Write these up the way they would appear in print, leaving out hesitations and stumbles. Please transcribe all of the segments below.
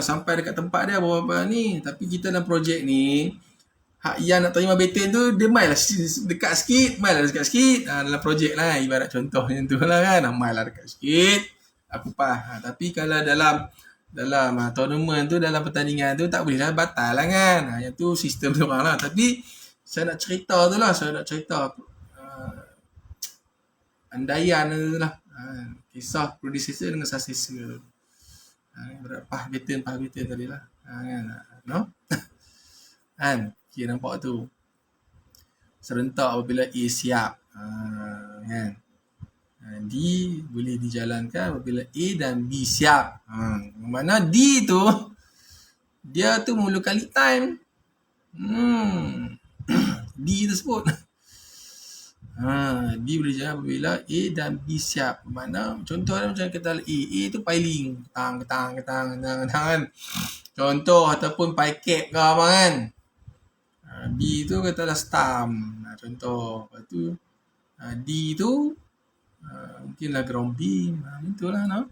Sampai dekat tempat dia berapa ni. Tapi kita dalam projek ni, hak yang nak terima beten tu, dia main lah dekat sikit, main lah dekat sikit. Dalam projek lah, ibarat contoh macam tu lah kan. Main lah dekat sikit, aku pas. Tapi kalau dalam tournament tu, dalam pertandingan tu, tak boleh lah, batal lah kan. Yang tu sistem dia orang lah. Tapi saya nak cerita tu lah, saya nak cerita andaian tu lah. Kisah producer dengan successor tu. Pah beten tadi lah. Kan? No? Kan? Kira nampak tu. Serentak apabila A siap. Kan? D boleh dijalankan apabila A dan B siap. Mana D tu, dia tu memerlukan lead time. D tersebut. D boleh jalan apabila A dan B siap. Mana contohnya macam kata A tu piling. Ketang kan. Contoh ataupun pie cap ke apa kan. B tu katalah stamp. Contoh. Lepas tu D tu mungkinlah ground beam. Itulah no.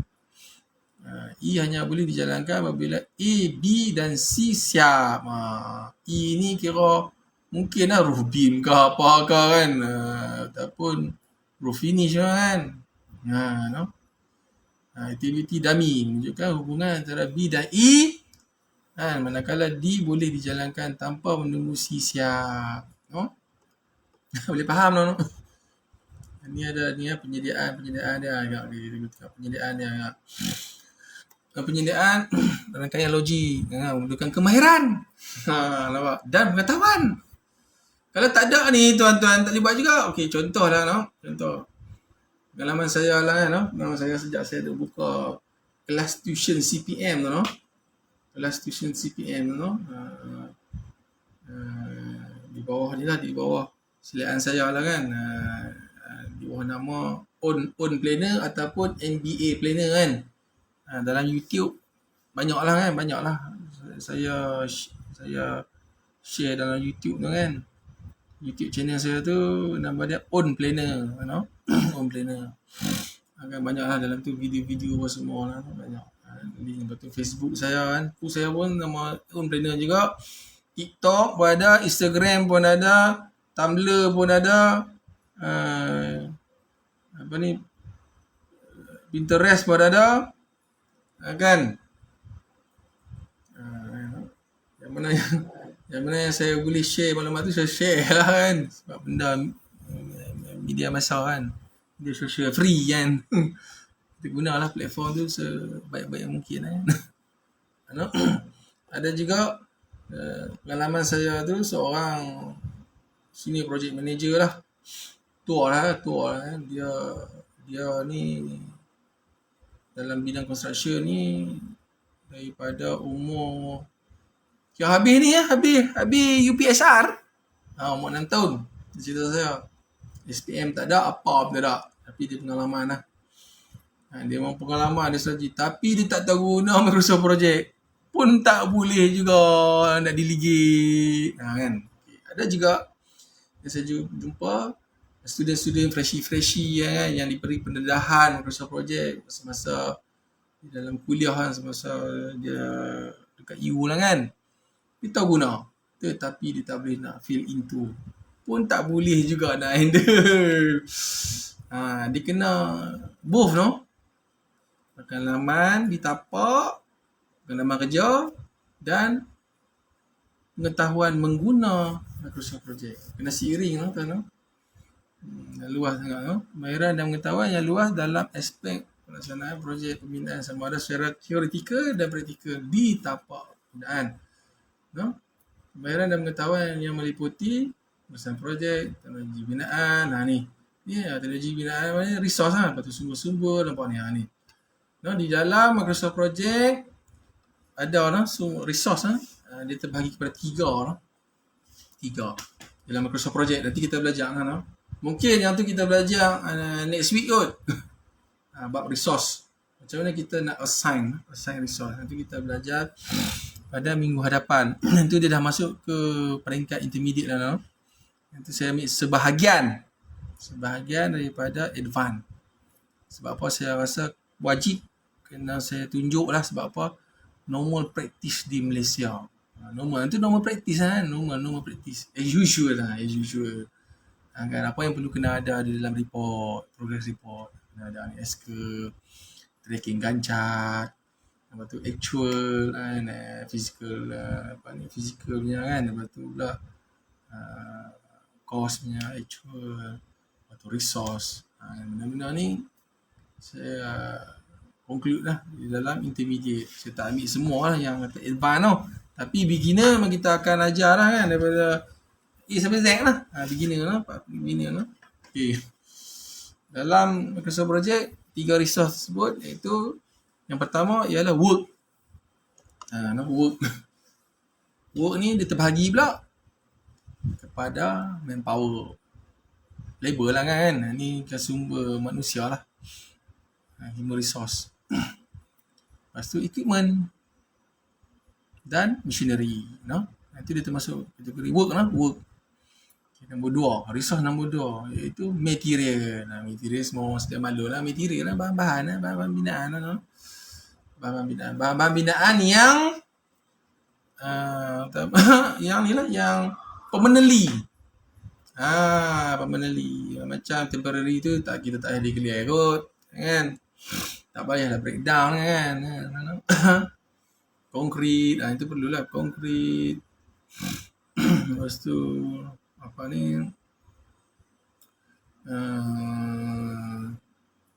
E hanya boleh dijalankan apabila A, B dan C siap. E ni kira mungkinlah roof beam ke apa ke kan. Ataupun roof finish kan. No. Aktiviti dummy menunjukkan hubungan antara B dan E. Manakala D boleh dijalankan tanpa menunggu C siap. No? Boleh faham no? Ni ada ni penyediaan dia agak penyediaan dia agak. Penyediaan rangkaian logik memerlukan kemahiran dan pengetahuan. Kalau tak ada ni tuan-tuan tak boleh buat juga. Okey, contoh lah no. Contoh pengalaman saya lah no. Pengalaman saya sejak saya dah buka kelas tuition CPM tu no. Kelas tuition CPM tu no. Di bawah ni lah, di bawah seliaan saya lah kan. Di bawah nama on planner ataupun MBA planner kan. Dalam YouTube banyak lah saya share dalam YouTube tu kan. YouTube channel saya tu nama dia On Planner, no? On Planner. Banyak lah dalam tu video-video semua lah banyak. Lepas tu Facebook saya kan, saya pun nama On Planner juga. TikTok pun ada, Instagram pun ada, Tumblr pun ada, Pinterest pun ada, kan? Yang mana yang saya boleh share maklumat tu, saya share lah kan. Sebab benda media masa kan, media sosial free kan. Kita gunalah platform tu sebaik-baik mungkin kan. Ada juga pengalaman saya tu seorang senior project manager lah. Tua lah kan. Dia ni dalam bidang construction ni daripada umur habis UPSR umur 6 tahun. Cerita saya SPM tak ada, apa pun tak ada, tapi dia pengalaman lah. Dia memang pengalaman dia saja, tapi dia tak tahu guna Microsoft Project pun tak boleh juga nak delegate kan. Ada juga saya jumpa student freshy kan, yang diberi pendedahan Microsoft Project semasa dalam kuliah kan, semasa dia dekat U lah kan. Dia tahu guna, tetapi dia tak boleh nak fill into, pun tak boleh juga nak handle. Dia kena both no, pengalaman ditapak, pengalaman kerja dan pengetahuan mengguna Microsoft Project. Kena seiring no, kan no? Luas sangat no. Kemahiran dan pengetahuan yang luas dalam aspek pelaksanaan projek pembinaan sama ada secara teoretikal dan praktikal ditapak penggunaan. No? Kemahiran dan pengetahuan yang meliputi urusan projek, teknologi binaan. Ni teknologi binaan maknanya resource lah, lepas tu sumber-sumber nampak ni. No, di dalam Microsoft Project ada resource dia terbahagi kepada 3 dalam Microsoft Project. Nanti kita belajar no? Mungkin yang tu kita belajar next week kot. Bab resource, macam mana kita nak assign resource. Nanti kita belajar pada minggu hadapan. Itu dia dah masuk ke peringkat intermediate dah no? Nanti saya ambil sebahagian daripada advance. Sebab apa saya rasa wajib kena saya tunjuk lah. Sebab apa? normal practice di Malaysia. Normal itu normal practice kan, normal practice as usual lah, as usual. Kan apa yang perlu kena ada di dalam report, progress report, kena ada NS ke, tracking gancat, lepas tu actual kan, physical physical punya kan, lepas tu pula cost punya actual, lepas tu resource. Benda-benda ni saya conclude lah di dalam intermediate. Saya tak ambil semua lah yang kata advance tau. Tapi beginner memang kita akan ajar lah kan, daripada A sampai Z lah. Beginner lah. Okay. Dalam Microsoft Project, 3 resource tersebut iaitu yang pertama ialah work. Work. Work ni dia terbahagi pula kepada manpower. Labor lah kan. Ni kan sumber manusia lah. Human resource. Lepas tu equipment dan machinery. Nanti dia termasuk kategori work lah. Work. Okay, nombor 2. Resource nombor 2 iaitu material. Material semua setiap malu lah. Material lah. Bahan-bahan lah. Bahan-bahan binaan lah. Bahan-bahan binaan yang yang ni lah. Yang permanently. Permanently. Macam temporary tu kita tak payah declare kot. Kan? Tak payahlah breakdown kan. Konkret. Itu perlulah. Konkret. Lepas tu apa ni?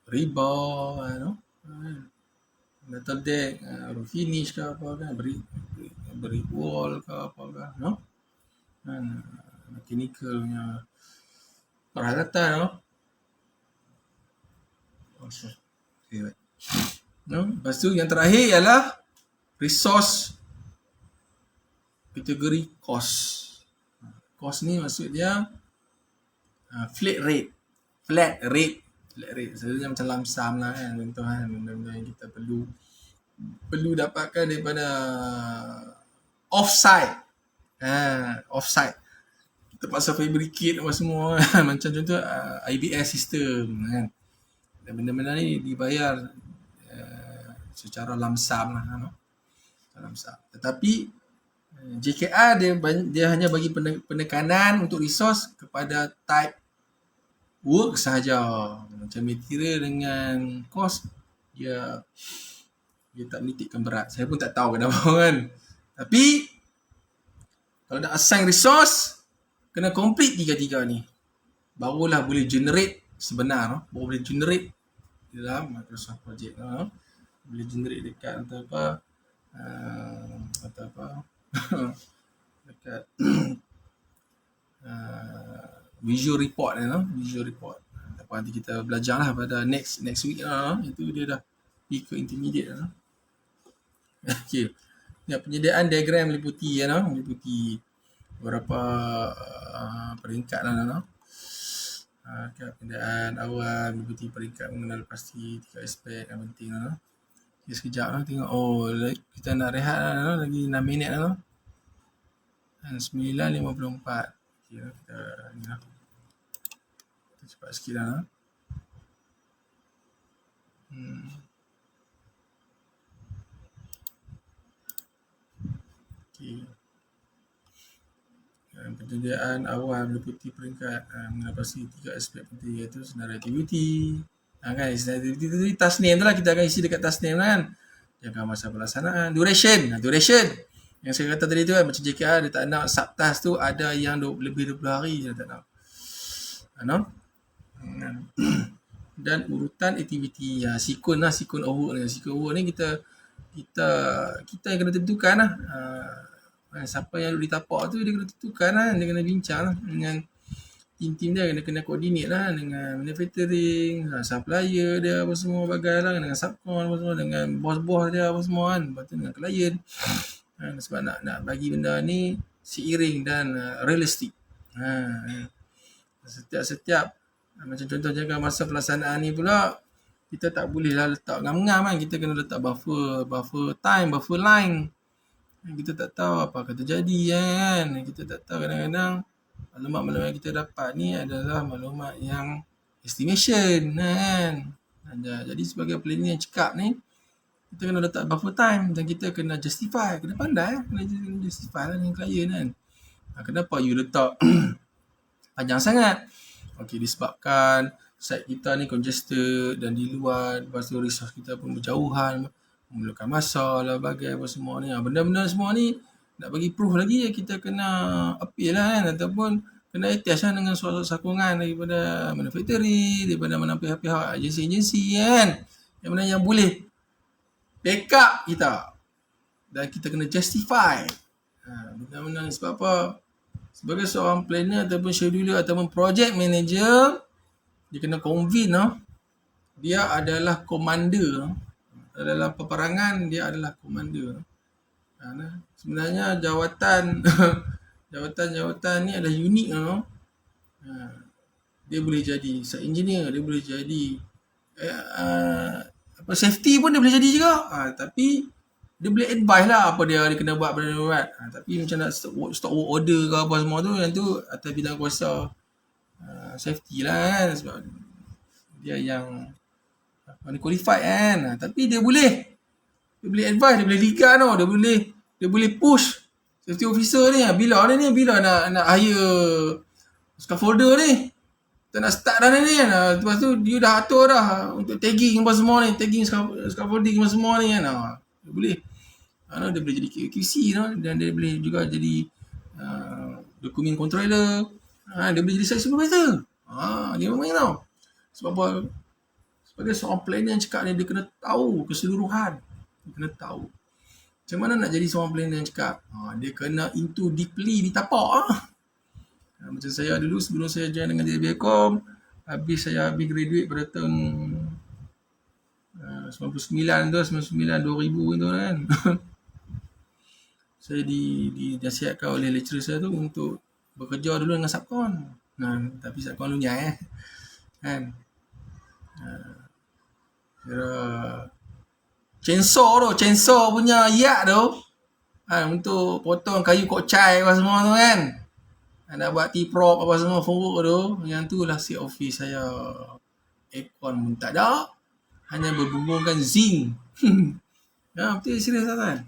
Rebar. Metal deck. Roof finish ke apa kan. Brick wall ke apa kan. Mechanical punya peralatan. Okay. Lepas tu yang terakhir ialah resource kategori cost. Cost ni maksud dia flat rate. Sebenarnya macam lump sum lah kan. Contoh kan, benda-benda yang kita perlu dapatkan daripada offsite. Offsite. Kita pasal fabricate apa semua. Macam contoh IBS system kan. Dan benda-benda ni dibayar secara lump sum lah. Lump sum. Tetapi JKR dia hanya bagi penekanan untuk resource kepada type work sahaja. Macam material dengan cost dia tak menitikkan berat. Saya pun tak tahu kenapa kan. Tapi kalau nak assign resource kena complete 3 ni. Barulah boleh generate sebenar. Baru boleh generate dalam Microsoft Project. Boleh generate dekat dekat visual report visual report. Nanti kita belajar lah pada next week itu dia dah pergi ke intermediate Okay. Penyediaan diagram meliputi beberapa peringkat penyediaan awal meliputi peringkat mengenal pasti 3 aspek yang penting Okay, sekejap tengok kita nak rehat lagi 6 minit 9.54. Okay, kita cepat sikit Okay. Penyediaan awal meliputi peringkat mengatasi 3 aspek penting iaitu senarai aktiviti. Kan senarai aktiviti tu task name tu lah, kita akan isi dekat task name kan. Jangka masa pelaksanaan, duration yang saya kata tadi tu kan, macam JKR dia tak nak subtask tu ada yang lebih 20 hari dia tak nak. Dan urutan aktiviti sikon of work ni. Sikon work ni kita yang kena tentukan siapa yang duduk di tapak tu dia kena tentukan dia kena bincang dengan tim dia, kena coordinate dengan manufacturing, supplier dia apa semua bagai dengan subcon apa semua, dengan bos-bos dia apa semua kan, lepas tu dengan klien sebab nak bagi benda ni seiring dan realistik. Setiap macam contoh jangka masa pelaksanaan ni pula kita tak boleh letak ngam-ngam kan, kita kena letak buffer time, buffer line. Kita tak tahu apa akan terjadi kan. Kita tak tahu, kadang-kadang maklumat yang kita dapat ni adalah maklumat yang estimation kan. Jadi sebagai planning yang cekap ni Kita kena letak buffer time dan kita kena justify. Kena pandai, kena justify lah dengan klien kan. Kenapa you letak panjang sangat? Okay, disebabkan site kita ni congested dan di luar, lepas tu resource kita pun berjauhan, memerlukan masa lah bagai apa semua ni. Benda-benda semua ni nak bagi proof lagi kita kena appeal lah kan, ataupun kena attach lah dengan suatu sokongan daripada manufacturing, daripada mana pihak-pihak agensi-agensi kan, yang mana yang boleh backup kita dan kita kena justify. Benda-benda ni sebab apa? Sebagai seorang planner ataupun scheduler ataupun project manager, dia kena convince dia adalah commander. Dalam peperangan dia adalah commander. Sebenarnya jawatan jawatan-jawatan ni adalah unik dia boleh jadi site engineer, dia boleh jadi safety pun dia boleh jadi juga. Tapi dia boleh advise lah apa dia kena buat, benda dia buat. Tapi macam nak stop work order ke apa semua tu, yang tu atas bidang kuasa safety lah kan, sebab dia yang qualified kan. Tapi dia boleh advise, dia boleh ligat dia boleh push safety officer ni bila nak hire scaffolder ni, kita nak start dah ni kan. Lepas tu dia dah atur dah untuk tagging apa semua ni, tagging scaffolding apa semua ni kan. Dia boleh dia boleh jadi QC dan dia boleh juga jadi dokumen controller. Dia boleh jadi site supervisor. Dia memang tau. Sebab apa? Sebagai seorang planner yang cakap ni, dia kena tahu keseluruhan. Dia kena tahu. Macam mana nak jadi seorang planner yang cakap? Dia kena into deeply di tapak. Macam saya dulu sebelum saya join dengan JBCom, saya habis graduate pada tahun 99 tu, 2000 tu kan. Saya dinasihatkan oleh lecturer saya tu untuk bekerja dulu dengan subcon. Tapi subcon lunyai kan. Chainsaw punya yak tu untuk potong kayu kokcai apa semua tu kan. Nak buat T-prop apa semua forward tu, yang tu lah set office saya. Aircon pun tak ada, hanya berbumbungkan zinc. Betul serius kan.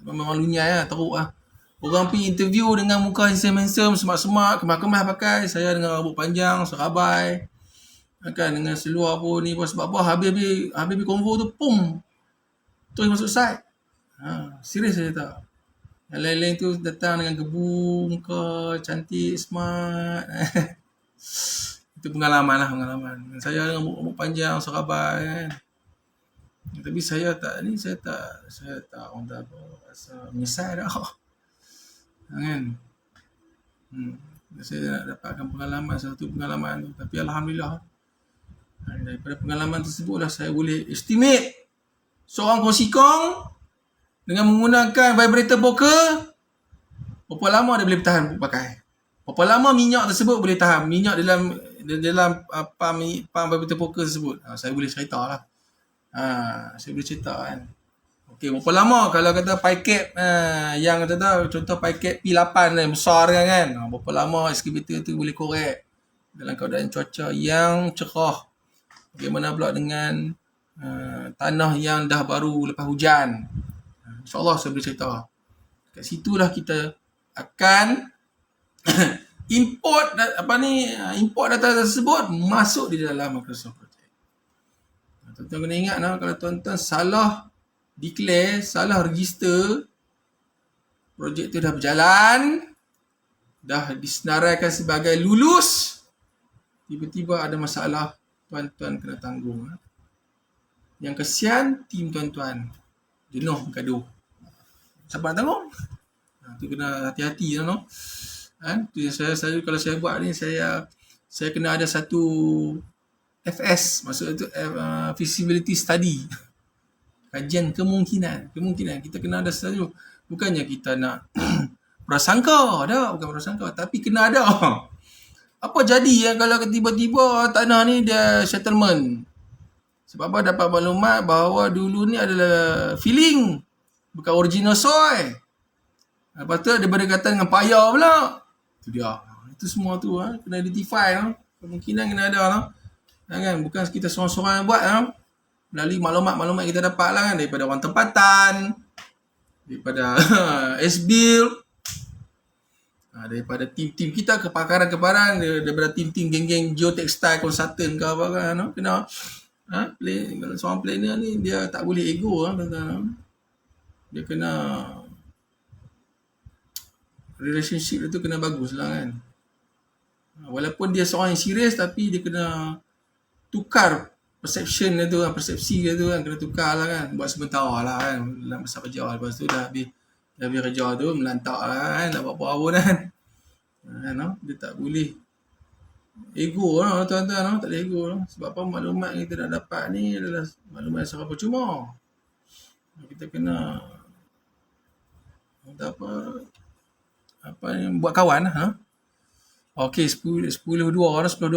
Memang lunyai lah, teruk lah. Orang pergi interview dengan muka handsome, semak-semak, kemas-kemas pakai. Saya dengan rambut panjang, serabai. Kan, dengan seluar pun ni pun sebab apa, habis konvo tu, pum, terus masuk site. Serius saya tak. Yang lain-lain tu datang dengan gebu muka, cantik, smart. Itu pengalaman. Saya dengan rambut panjang, serabai kan. Tapi saya tak orang tak rasa menyesal dah. Kan? Saya nak dapatkan satu pengalaman tu. Tapi Alhamdulillah, daripada pengalaman tersebut lah saya boleh estimate seorang konsikong dengan menggunakan vibrator poker, berapa lama dia boleh bertahan pakai. Berapa lama minyak tersebut boleh tahan. Minyak dalam pump vibrator poker tersebut. Saya boleh cerita lah. Saya boleh cerita kan. Okey, berapa lama kalau kata piket yang kata tahu, contoh piket P8 ni besar kan. Berapa lama excavator tu boleh korek dalam keadaan cuaca yang cerah. Bagaimana pula dengan tanah yang dah baru lepas hujan. InsyaAllah saya boleh cerita. Kat situlah kita akan import data tersebut masuk di dalam Microsoft Project. Tuan-tuan kena ingat kalau tuan-tuan salah declare, salah register, projek tu dah berjalan, dah disenaraikan sebagai lulus, tiba-tiba ada masalah, tuan-tuan kena tanggung. Yang kesian tim tuan-tuan, jenuh bergaduh. Siapa nak tanggung? Tu kena hati-hati tu saya kalau saya buat ni, saya kena ada satu FS, maksud itu feasibility study. Kajian kemungkinan. Kita kena ada satu. Bukannya kita nak prasangka, bukan prasangka, tapi kena ada. Apa jadi kalau tiba-tiba tanah ni dia settlement? Sebab apa, dapat maklumat bahawa dulu ni adalah filling, bukan original soil. Lepas tu ada berdekatan dengan payah pula. Itu dia. Itu semua tu kena identify. Kemungkinan kena ada kan, bukan kita seorang-seorang yang buat melalui maklumat-maklumat kita dapat lah kan, daripada orang tempatan, daripada SBIL, daripada tim-tim kita, kepakaran-kepakaran, daripada tim-tim geng-geng geotextile consultant ke apa kan, kena kalau seorang planner ni dia tak boleh ego dia kena relationship dia tu kena bagus lah kan. Walaupun dia seorang yang serius, tapi dia kena tukar perception dia tu, persepsi dia tu kan, kena tukar lah kan, buat sementara lah kan dalam masa kerja. Lepas tu dah habis kerja tu melantak lah kan, tak buat apa-apa pun kan. Dia tak boleh ego lah tuan-tuan, tak boleh ego lah. Sebab apa, maklumat yang kita dah dapat ni adalah maklumat yang sangat percuma. Kita kena buat kawan lah. Okey, 10:02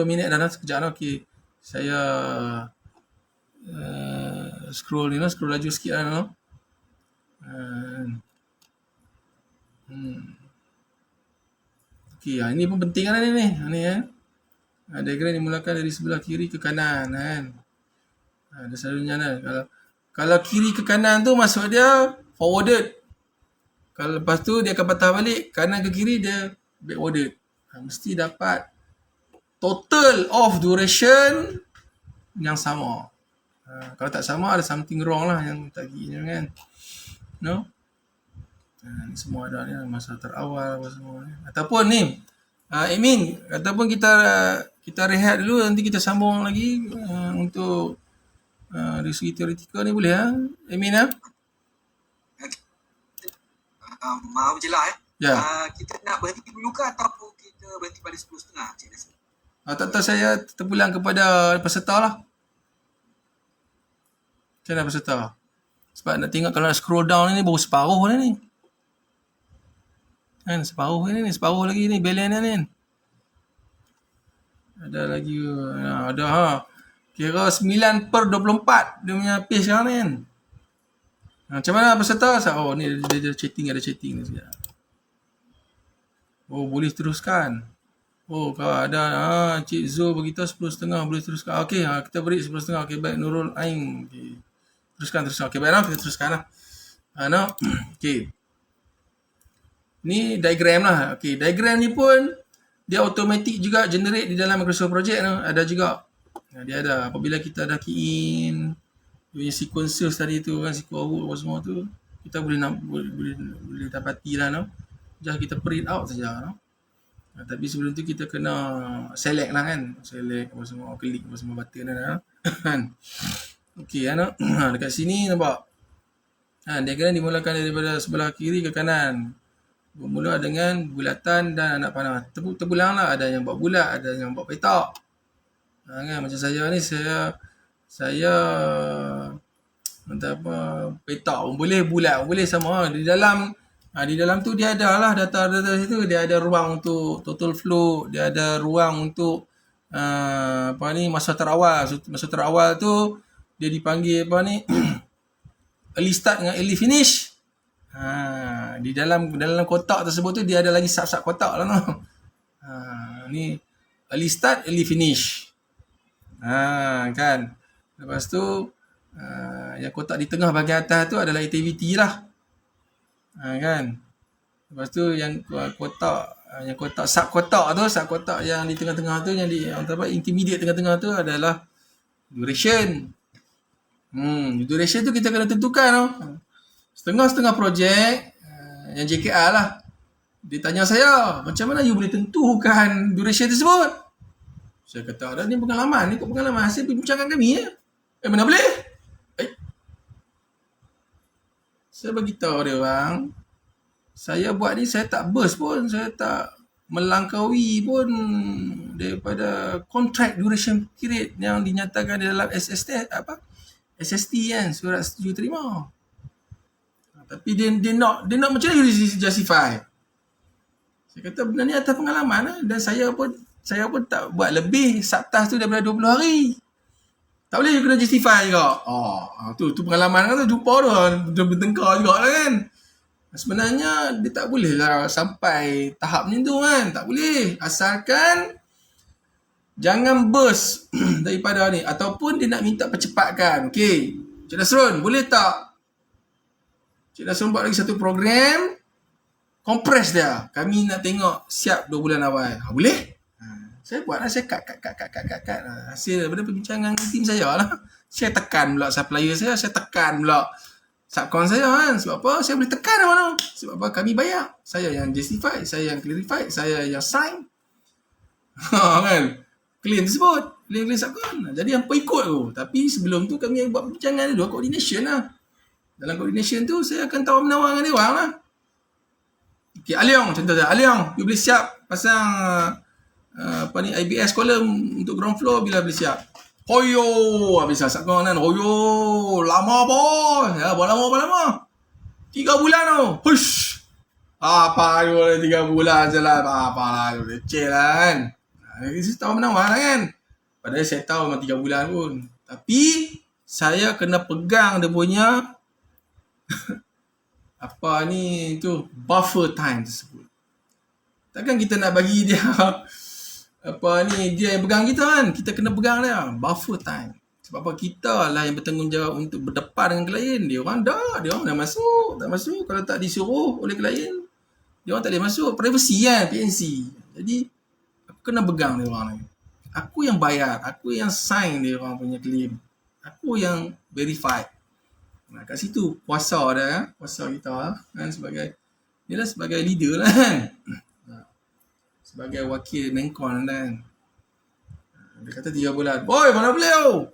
minit dah sekejap lah. Okey, saya scroll laju sikit lah. Okey, ini pun penting kan ni. Diagram dimulakan dari sebelah kiri ke kanan kan. Ada selalunya kan. Kalau kiri ke kanan tu maksud dia forwarded. Kalau lepas tu dia akan patah balik, kanan ke kiri dia backwarded. Mesti dapat total of duration yang sama. Kalau tak sama, ada something wrong lah yang taginya kan. Ni semua ada ni, masa terawal apa semua ni. Ataupun ni, admin, ataupun kita rehat dulu, nanti kita sambung lagi untuk dari segi teoretikal ni, boleh admin maaf je lah Ya. Kita nak berhenti dulu ke ataupun kita berhenti pada 10.30 Cik Nasir? Tak tahu, saya terpulang kepada peserta lah. Macam mana peserta? Sebab nak tengok kalau nak scroll down ni baru separuh ni. Kan separuh lagi ni balance ni. Ada lagi ada kira 9/24 dia punya pace sekarang ni kan. Macam mana peserta? Ni dia chatting, ada chatting ni sekejap. Boleh teruskan. Kalau ada Cik Zul beritahu 10.30 boleh teruskan. Okey, kita beri 10.30. Okey, baik Nurul Ain. Okey. Teruskan. Okey, baiklah, kita teruskan lah. Okey. Ni diagram lah. Okey, diagram ni pun dia automatic juga generate di dalam Microsoft Project Ada juga. Dia ada apabila kita dah key in punya sequences tadi tu kan, sequence awal apa semua tu, kita boleh dapati lah Just kita print out saja tapi sebelum tu kita kena select lah kan, select apa semua, klik apa semua button kan. Okey dekat sini nampak diagram dimulakan daripada sebelah kiri ke kanan, bermula dengan bulatan dan anak panah. Terpulang lah, ada yang buat bulat, ada yang buat petak kan. Macam saya ni, saya petak pun boleh, bulat pun boleh, sama di dalam tu dia ada lah data situ. Dia ada ruang untuk total flow, dia ada ruang untuk masa terawal. Masa terawal tu dia dipanggil early start dengan early finish. Di dalam kotak tersebut tu dia ada lagi sub kotak lah ni early start, early finish. Kan. Lepas tu yang kotak di tengah bahagian atas tu adalah activity lah. Kan. Lepas tu yang kotak sub kotak yang di tengah-tengah tu, yang di intermediate tengah-tengah tu adalah duration. Duration tu kita kena tentukan setengah projek yang JKR lah. Dia tanya saya, macam mana you boleh tentukan duration tersebut? Saya kata, ni pengalaman, ni pengalaman hasil perbincangan kami mana boleh? Saya beritahu dia orang, saya buat ni saya tak burst pun, saya tak melangkaui pun daripada contract duration period yang dinyatakan di dalam SST kan, surat setuju terima. Tapi dia nak macam mana justify? Saya kata benda ni atas pengalaman dan saya pun tak buat lebih subtask tu daripada 20 hari. Tak boleh kena justify juga. Tu pengalaman kan tu, jumpa dia bertengkar juga lah kan. Sebenarnya dia tak boleh lah sampai tahap macam tu kan. Tak boleh. Asalkan Jangan burst daripada ni. Ataupun dia nak minta percepatkan. Okay, Cik Nasrun, boleh tak Cik Nasrun buat lagi satu program, compress dia. Kami nak tengok siap 2 bulan awal. Boleh? Saya buat lah, saya cut. Hasil daripada perbincangan tim saya lah. Saya tekan pula supplier saya tekan pula subcon saya kan. Sebab apa? Saya boleh tekan mana? Sebab apa? Kami bayar. Saya yang justify, saya yang clarify, saya yang sign. Kan? Claim tersebut. Claim subcon. Jadi hampa ikut tu. Tapi sebelum tu kami buat perbincangan dua coordination lah. Dalam coordination tu saya akan tawar-menawar dengan dia orang lah. Okay, Aliong contohnya. Aliong, you boleh siap pasang IBS column untuk ground floor bila boleh siap. Hoyo, habis subcon kan. Hoyo, lama bos. Ya, berapa lama? 3 bulan tu. Hush. Apa you 3 bulan je lah. Apa lah, you leceh lah kan. Saya tahu menawar lah kan. Padahal saya tahu memang 3 bulan pun. Tapi saya kena pegang dia punya buffer time tersebut. Takkan kita nak bagi dia dia yang pegang kita kan. Kita kena pegang dia buffer time. Sebab apa? Kita lah yang bertanggungjawab untuk berdepan dengan klien. Dia orang dah masuk. Tak masuk. Kalau tak disuruh oleh klien, dia orang tak boleh masuk. Privacy kan, PNC. Jadi aku kena pegang dia orang ni. Aku yang bayar, aku yang sign dia orang punya claim. Aku yang verify. Nah, kat situ kuasa dia, kuasa kita kan, sebagai leader lah kan. Sebagai wakil Menkon kan. Dia kata 3 bulan. Oi, mana beliau?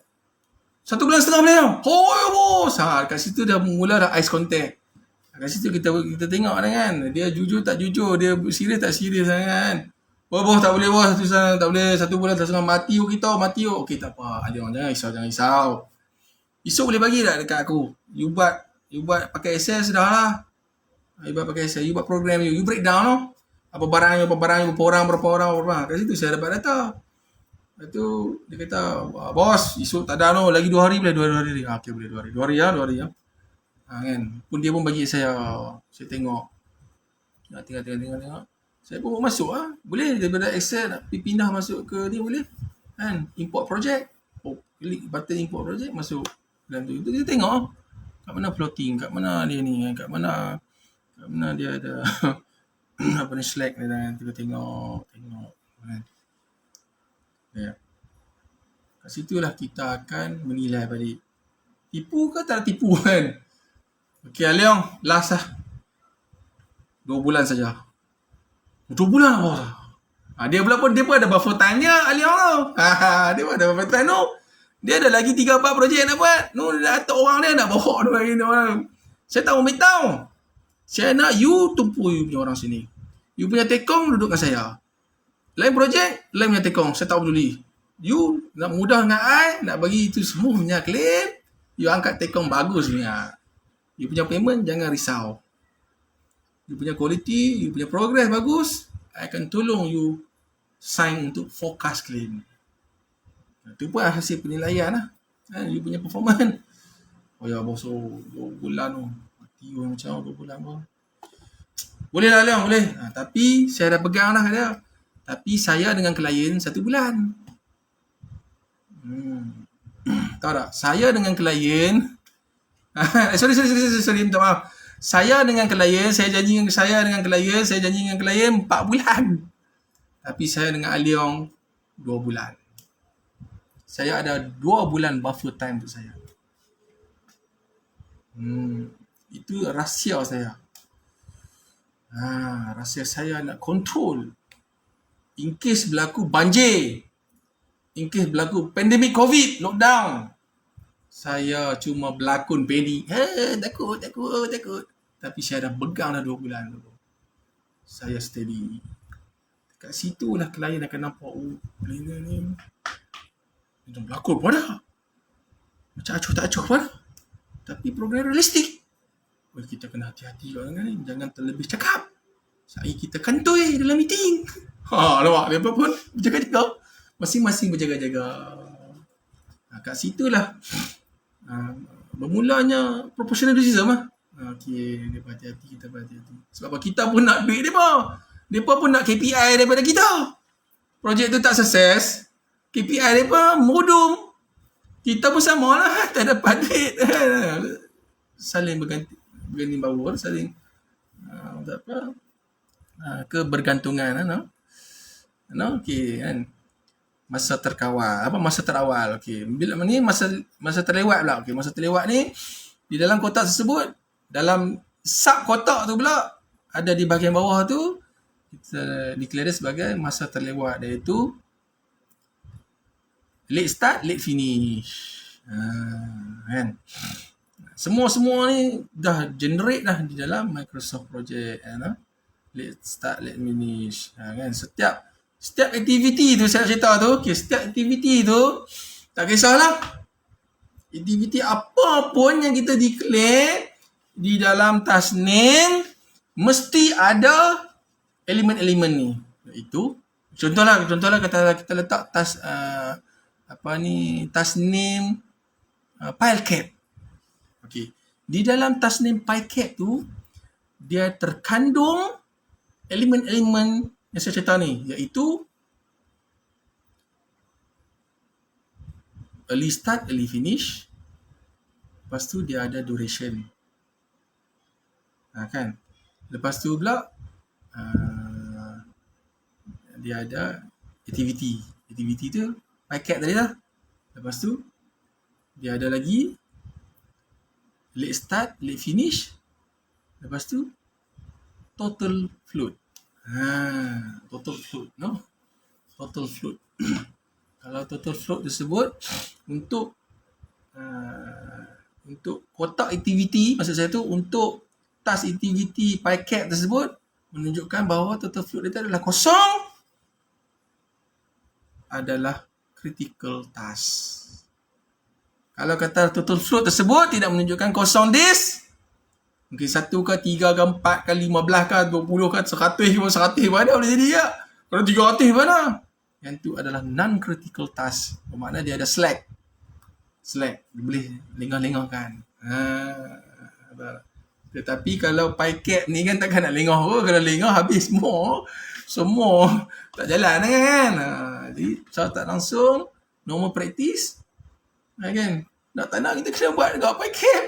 1 bulan setengah beliau. Oi, bos. Kat situ dah mula dah eye contact. Kat situ kita tengok kan. Dia jujur tak jujur, dia serius tak serius kan. Oh, bos tak boleh bos, tak boleh 1 bulan setengah mati kita, mati. Okey, tak apa. Ada orang jangan risau. Esok boleh bagi tak dekat aku? You buat pakai access dah lah. You buat pakai access, you buat program you break down no? Apa barang, berapa orang. Kat situ saya dapat data. Lepas tu dia kata, bos, esok tak ada no, lagi 2 hari boleh 2 hari. Okey, boleh 2 hari. 2 hari ya. Kan. Pun dia pun bagi saya tengok. Tengok. Saya pun masuk lah. Boleh daripada Excel nak pindah masuk ke ni boleh. Kan? Import project. Klik button import project masuk. Dan tu kita tengok kat mana floating, kat mana dia ni, kat mana dia ada apa ni slack ni kan. Kita tengok kan. Ya. Kat situlah kita akan menilai balik. Tipu ke tak tipu kan? Okey, Aliong, last lah. 2 bulan saja. 2 bulan bos. Dia pun ada buffer time-nya, Aliong tu. Dia pun ada buffer time tu. Dia ada lagi 3-4 projek nak buat. Dia atuk orang dia nak bawa dia lagi orang. Saya tak mau beritahu. Saya nak you tumpu you punya orang sini. You punya tekong duduk dengan saya. Lain projek, lain punya tekong. Saya tak peduli. You nak mudah dengan I, nak bagi itu semua punya claim. You angkat tekong bagus ni. You punya payment jangan risau. You punya quality, you punya progress bagus. I akan tolong you sign untuk forecast claim. Itu pun hasil penilaian lah. You punya performance. Oh ya bos, 2 bulan tu. Mati macam 2 bulan pun. Boleh lah Leong, boleh. Tapi saya dah pegang lah dia. Tapi saya dengan klien 1 bulan. Tahu tak? Saya dengan klien sorry, minta maaf. Saya janji dengan klien 4 bulan. Tapi saya dengan Aliong 2 bulan. Saya ada 2 bulan buffer time untuk saya. Itu rahsia saya. Rahsia saya nak control. In case berlaku banjir, in case berlaku pandemik COVID, lockdown, saya cuma berlakon panik. Takut. Tapi saya dah pegang dah 2 bulan dulu. Saya steady. Kat situlah klien akan nampak, klien ni macam berlakon pun dah. Macam acuh tak acuh pun dah. Tapi program realistik. Kita kena hati-hati orang ni. Jangan terlebih cakap. Saya kita kantoi dalam meeting. Nampak? Dia pun berjaga-jaga. Masing-masing berjaga-jaga. Kat situlah bermulanya proportionalism lah. Okay, dia berhati-hati, kita berhati-hati. Sebab kita pun nak duit dia pun. Dia pun nak KPI daripada kita. Projek tu tak sukses, KPI dia pun mudum. Kita pun sama lah. Tak dapat duit. Saling berganti bawa. Saling tak apa. Kebergantungan. Okay kan. Masa terkawal. Masa terawal. Okay. Bila ni masa terlewat pula. Okay. Masa terlewat ni di dalam kotak tersebut, dalam sub kotak tu pula, ada di bahagian bawah tu kita declare sebagai masa terlewat, iaitu late start, late finish. Kan? Semua ni dah generate dah di dalam Microsoft Project. Late start, late finish. Kan? Setiap aktiviti tu saya cerita tu, okay, setiap aktiviti tu tak kisahlah. Aktiviti apa pun yang kita declare di dalam task name mesti ada elemen-elemen ni. Itu contohlah kita letak task task name file cap. Okey. Di dalam task name file cap tu dia terkandung elemen-elemen yang saya cerita ni, iaitu early start, early finish. Lepas tu dia ada duration. Kan? Lepas tu pula dia ada activity. Activity tu packet tadi lah. Lepas tu dia ada lagi late start, late finish. Lepas tu total float. Total float, no? Total float. Kalau total float tersebut untuk kotak aktiviti, maksud saya tu untuk task aktiviti packet tersebut menunjukkan bahawa total float dia adalah kosong, adalah critical task. Kalau kata total float tersebut tidak menunjukkan kosong disk, mungkin 1 ke 3 ke 4 ke 15 ke 20 ke 100 ke 100 mana boleh jadi ya. Kalau 300 mana? Yang tu adalah non-critical task. Bermakna dia ada slack. Dia boleh lengah-lengahkan. Tetapi kalau packet ni kan takkan nak lengah pun. Kalau lengah habis semua tak jalan kan. Jadi cara tak langsung, normal practice kan. Nak tak nak kita kena buat dekat packet.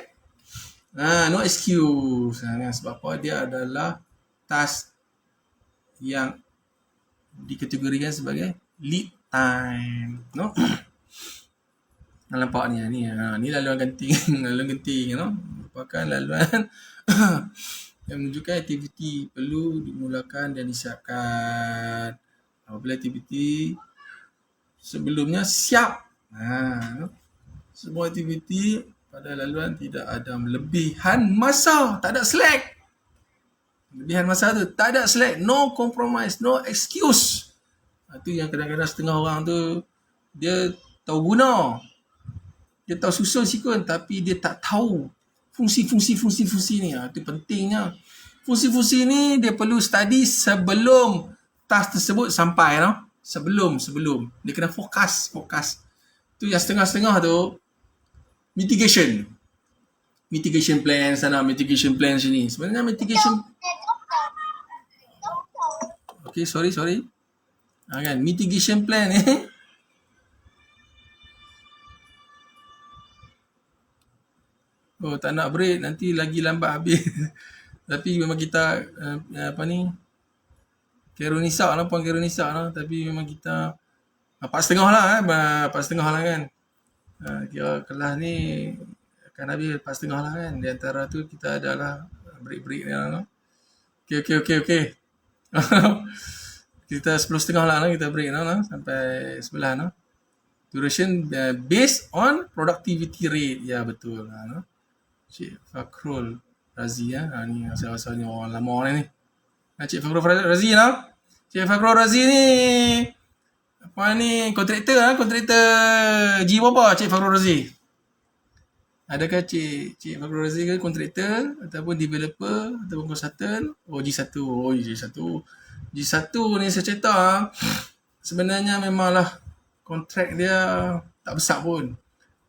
No excuse. Sebab apa? Dia adalah task yang dikategorikan sebagai lead time. No? Nampak ni. Ni laluan genting. Laluan genting. Merupakan laluan yang menunjukkan aktiviti perlu dimulakan dan disiapkan. Apabila aktiviti sebelumnya siap. Semua aktiviti pada laluan tidak ada melebihan masa. Tak ada slack. Lebihan masa tu. Tak ada slack. No compromise. No excuse. Itu yang kadang-kadang setengah orang tu dia tahu guna. Dia tahu susun sikun tapi dia tak tahu fungsi ni. Itu pentingnya. Fungsi-fungsi ni dia perlu study sebelum task tersebut sampai. Sebelum. Dia kena fokus. Tu yang setengah-setengah tu mitigation plan sana, mitigation plan sini. Sebenarnya mitigation okay, sorry. Kan mitigation plan ni tak nak break nanti lagi lambat habis. Tapi memang kita Keronisa lah, Puan Keronisa lah. Tapi memang kita 4.30 lah kan. Kira kelas ni akan habis 4.30 lah kan. Di antara tu kita adalah break lah. Okay. Kita 10.30 lah kita break lah sampai 11 lah. Duration based on productivity rate. Ya betul lah. Cik Fakhrul Razi ni asal-asalnya orang lama ni. Cik Fakhrul Razi lah. Cik Fakhrul Razi ni kontraktor G berapa Cik Fakhrul Razi? Adakah Cik Fakhrul Razi ke kontraktor ataupun developer ataupun consultant? G1. G1 ni saya cerita sebenarnya memanglah kontrak dia tak besar pun.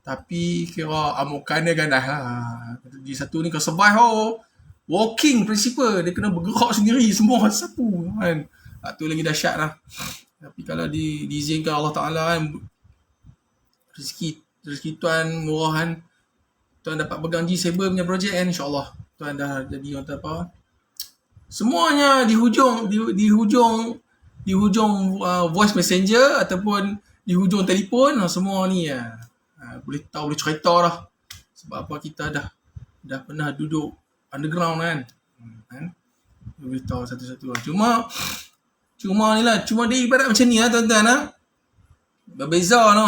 Tapi kira amukan dia ganas lah. G1 ni kalau survive walking principle. Dia kena bergerak sendiri semua satu kan. Tu lagi dahsyat lah. Tapi kalau diizinkan Allah Ta'ala kan, rezeki tuan murah kan, tuan dapat pegang G7 punya projek kan, insyaAllah tuan dah jadi orang apa, semuanya di hujung voice messenger ataupun di hujung telefon, semua ni boleh tahu, boleh cerita dah. Sebab apa, kita dah pernah duduk underground kan, boleh tahu satu-satu. Cuma ni lah, cuma dia ibarat macam ni lah tuan-tuan lah. Berbeza no.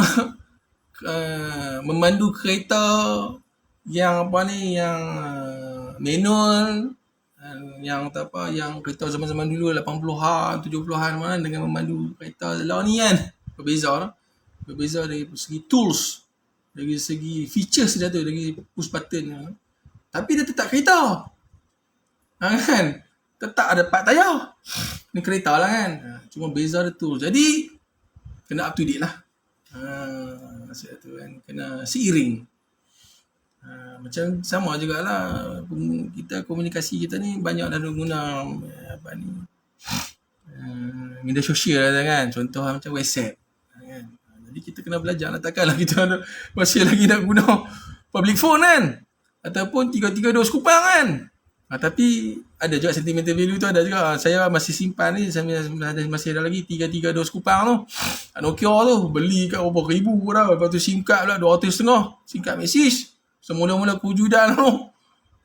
Memandu kereta yang apa ni, yang manual, yang yang kereta zaman-zaman dulu 80-an, 70-an mana, dengan memandu kereta lawan ni kan. Berbeza lah. Berbeza dari segi tools, dari segi features dia tu, dari push button. Tapi dia tetap kereta. Kan? Tetap ada part tayar. Ni kereta lah kan. Cuma beza dia tools. Jadi kena up to date lah. Maksud tu kan, kena seiring. Macam sama jugalah, kita komunikasi kita ni banyak dah guna apa ni, media sosial kan, contoh macam WhatsApp kan. Jadi kita kena belajar lah, takkanlah kita masih lagi nak guna public phone kan, ataupun 332 sekupang kan. Tapi ada juga sentimental value tu, ada juga. Saya masih simpan ni, saya masih ada lagi 332 sekupang tu, Nokia tu, beli kat berapa ribu dah. Lepas tu SIM card pula 250 SIM card message, semula-mula kewujudan tu.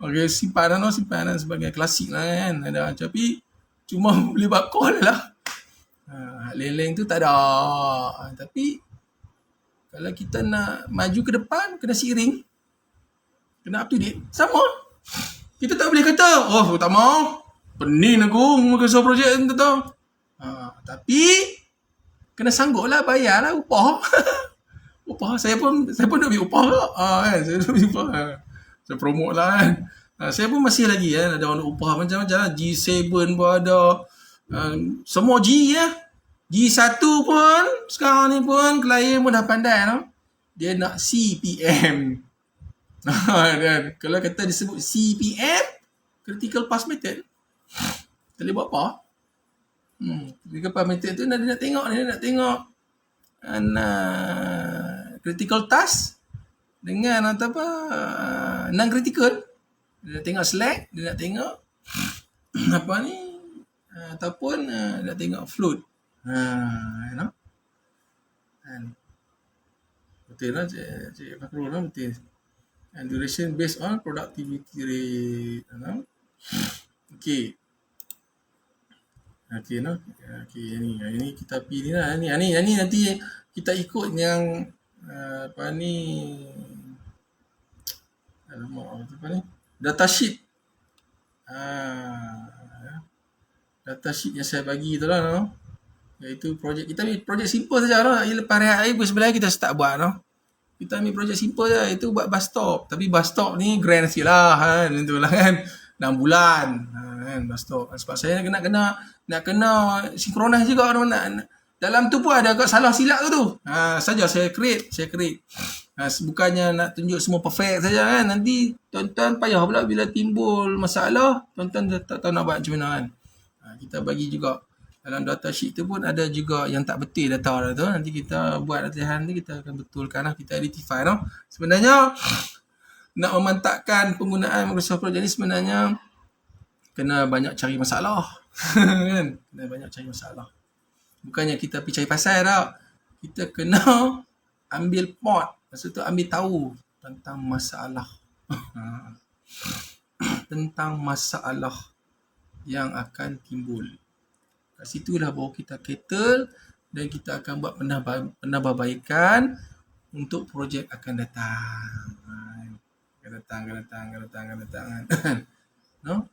Okay, simpanan sebagai klasik lah kan. Ada, tapi cuma boleh buat call lah. Lain-lain tu tak ada. Tapi kalau kita nak maju ke depan, kena seiring, kena up to date. Sama, kita tak boleh kata, tak mau, pening aku mengesah projek tu tau. Tapi kena sanggup lah, bayar lah upah. Upah saya pun nak ambil upah kan. Saya nak ambil upah. Saya promote lah kan. Saya pun masih lagi kan, ada orang upah macam-macam lah. G7 pun ada. Semua G ya. G1 pun sekarang ni pun klien pun dah pandai no? Dia nak CPM. Dan kalau kata disebut CPM, critical path method, kita boleh buat apa? Critical path method tu dia nak tengok critical task dengan non-critical. Dia nak tengok slack, dia nak tengok apa ni, ataupun dia nak tengok float. You know? Betul lah Cik Fakrul lah, betul. And duration based on productivity rate. Okay, no. Okay, ini kita pilih lah. Ini nanti kita ikut yang apa ni, data sheet. Data sheet yang saya bagi tu lah, no. Iaitu projek kita ni, projek simple saja, no. Lepas rehat air pun sebenarnya kita start buat, no. Kita ambil projek simple je, itu buat bus stop. Tapi bus stop ni grand sikit lah kan, itulah kan, 6 bulan kan bus stop. Sebab saya nak kena sinkronis juga. Dalam tu pun ada salah silap tu. Saja saya create. Bukannya nak tunjuk semua perfect saja kan. Nanti tuan-tuan payah pula bila timbul masalah, tuan-tuan tak tahu nak buat macam mana kan. Kita bagi juga dalam data sheet tu pun ada juga yang tak betul data tu. Nanti kita buat latihan ni, kita akan betulkan lah, kita identify no. Sebenarnya nak memantapkan penggunaan Microsoft Project ni sebenarnya kena banyak cari masalah. Kan? Kena banyak cari masalah. Bukannya kita pergi cari pasal tak. Kita kena ambil pot. Maksud tu ambil tahu tentang masalah. Tentang masalah yang akan timbul. Kat situlah baru kita cater dan kita akan buat penambahbaikan untuk projek akan datang. Akan datang. No?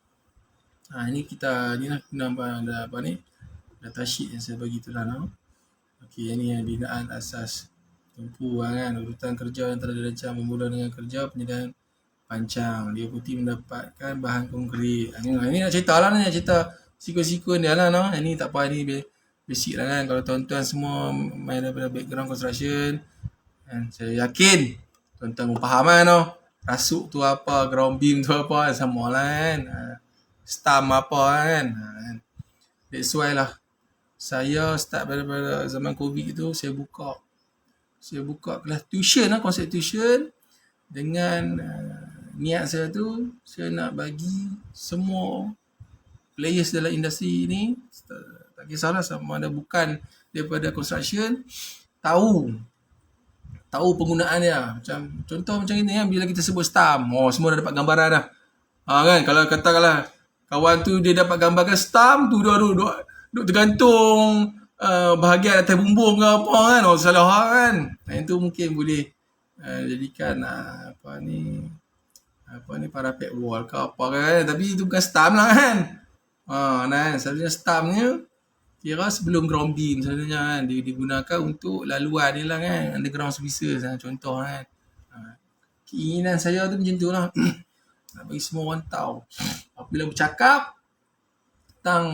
Ini kita ni lah ada apa ni? Data sheet yang saya bagi tu lah, no. Okey, ini binaan asas tempuh kan, urutan kerja yang telah dirancang bermula dengan kerja penyediaan pancang. Dia putih mendapatkan bahan konkret. Ini nak cerita lah, nak cerita sikun-sikun dia lah, no. Ini tak apa, ini basic lah kan. Kalau tuan-tuan semua main daripada background construction kan, saya yakin tuan-tuan pun faham kan, no. Rasuk tu apa, ground beam tu apa, sama lah kan. Stamp apa kan. That's why lah Saya start pada zaman COVID tu, saya buka kelas tuition lah, konsep tuition dengan niat saya tu, saya nak bagi semua players dalam industri ni, tak kisahlah sama ada bukan daripada construction, tahu penggunaan dia. Macam contoh macam ini bila kita sebut stamp, semua dah dapat gambaran dah. Kan, kalau katakanlah kawan tu dia dapat gambarkan stamp tu, duk tergantung bahagian atas bumbung ke apa kan, salah kan. Itu mungkin boleh jadikan parapet wall ke apa kan, tapi itu bukan stamp lah kan. Sebenarnya stampnya kira sebelum ground beam sebenarnya kan, dia digunakan untuk laluan ni lah kan, underground services contoh kan. Keinginan saya tu macam tu lah. Nak bagi semua orang tahu. Apabila bercakap tentang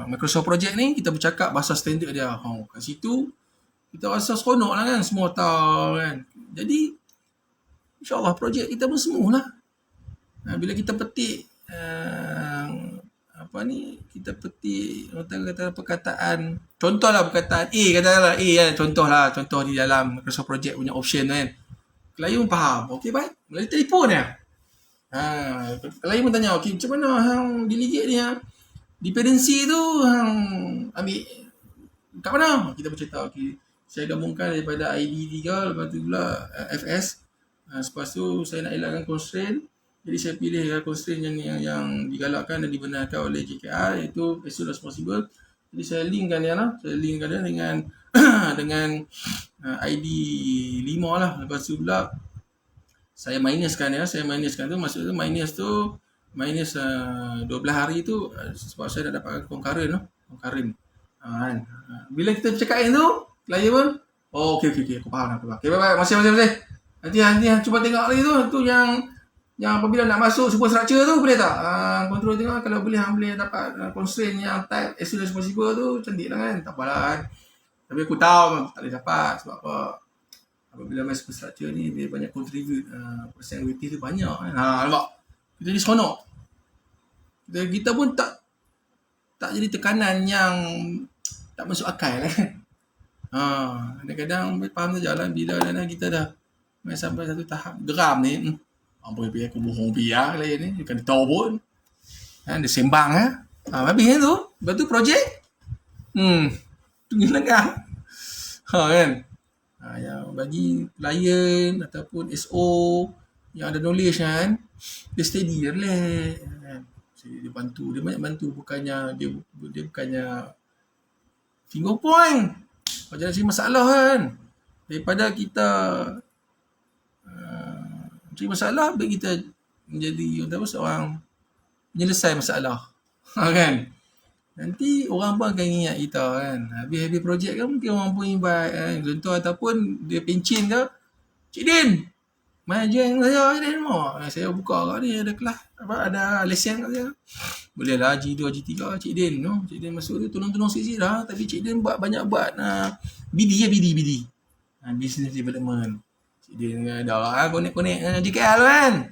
Microsoft Project ni, kita bercakap bahasa standard dia. Kat situ kita rasa seronok lah kan, semua tahu kan. Jadi insyaAllah projek kita pun semua lah. Bila kita petik kita petik kata perkataan, contohlah perkataan A, katakanlah A kan, contoh di dalam Microsoft Project punya option kan, klien pun faham, okey baik, melalui telefon dia. Klien pun tanya, okey macam mana hang delegate ni, dependency tu hang ambil kat mana? Kita bercerita, okey saya gabungkan daripada ID 3, lepas tu pula FS, lepas tu saya nak elakkan constraint. Jadi saya pilih constraint yang digalakkan dan dibenarkan oleh JKR, iaitu as soon as possible. Jadi saya linkkan dia dengan dengan ID 5 lah. Lepas tu pula saya minuskan tu, maksud tu minus 12 hari tu sebab saya nak dapatkan concurrent. Kan. Bila kita cakap tu, klien pun okey aku faham. Okey bye. Masih. Nanti cuba tengok lagi tu yang apabila nak masuk sebuah structure tu boleh tak? Control tengok kalau boleh dapat constraint yang type as soon as possible tu, cantik lah kan. Tak apalah kan. Tapi aku tahu tak boleh dapat sebab apa? Apabila masuk structure ni dia banyak contribute, persen weightage tu banyak kan. Nampak? Kita jadi seronok. Kita pun tak jadi tekanan yang tak masuk akal kan. Kadang-kadang faham saja lah bila kita dah sampai satu tahap geram ni. Apa aku bohong biar lain ni, dia kena tahu pun. Dia sembang habis tu. Lepas tu projek tunggu lengah. Kan. Yang bagi klien ataupun SO yang ada knowledge kan, dia steady, dia relax kan. Dia bantu, dia banyak bantu, bukannya dia bukannya finger point. Kalau jangan cari masalah kan. Daripada kita cari masalah, baik kita menjadi seorang penyelesai masalah. Kan? Nanti orang pun akan ingat kita kan. Habis projek kan mungkin orang pun invite kan. Contoh ataupun dia pencin ke, Cik Din, main join saya Cik Din mau. Saya buka kat ni ada kelas, ada lesen kat saya. Boleh lah G2, G3 Cik Din. Cik Din masuk tu tolong sikit lah. Tapi Cik Din banyak buat BD. Business development. Cik Din dah lah connect dengan JKL kan.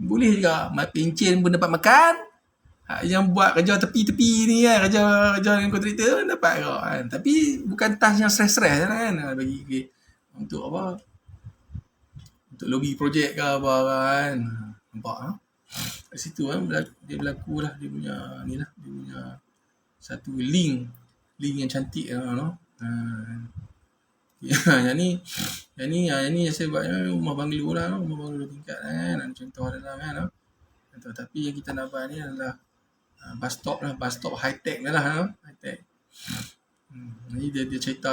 Boleh juga pencin pun dapat makan. Yang buat kerja tepi-tepi ni kan, kerja dengan kontraktor dapat kan. Tapi bukan task yang stress-stress kan. Bagi untuk apa? Untuk lobby projek ke apa kan. Nampak kan? Kat situ kan dia berlaku lah dia punya ni lah, dia punya satu link yang cantik lah. Yang ni saya buat rumah banglo tingkat kan. Contoh adalah kan. Tapi yang kita nak buat ni adalah bus stop high tech lah. High tech. Ni dia cerita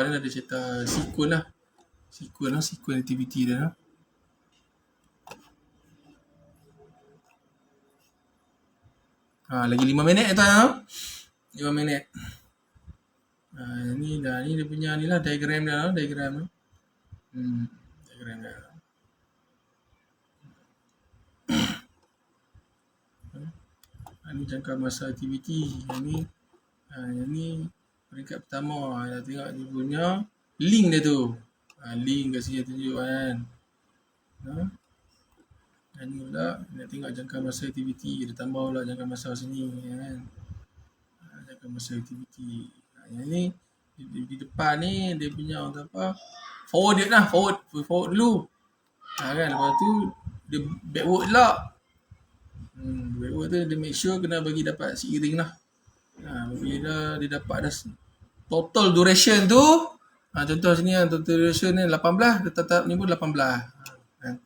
sequence aktiviti dia. Lagi 5 minit tu. 5 minit. Ni dia punya ni lah diagram dia. Diagram dia. Ini jangka masa aktiviti. Yang ni peringkat pertama. Tengok dia punya link dia tu. Link kat sini tunjuk kan. Ini pula nak tengok jangka masa aktiviti. Dia tambah pula jangka masa sini kan. Jangka masa aktiviti. Yang ni di depan ni dia punya orang apa, forward dulu. Kan, lepas tu dia backward pula. Backward tu dia make sure kena bagi dapat seiring lah. Bila dia dapat dah total duration tu, contoh sini kan, total duration ni 18, dia tetap ni pun 18. Kan.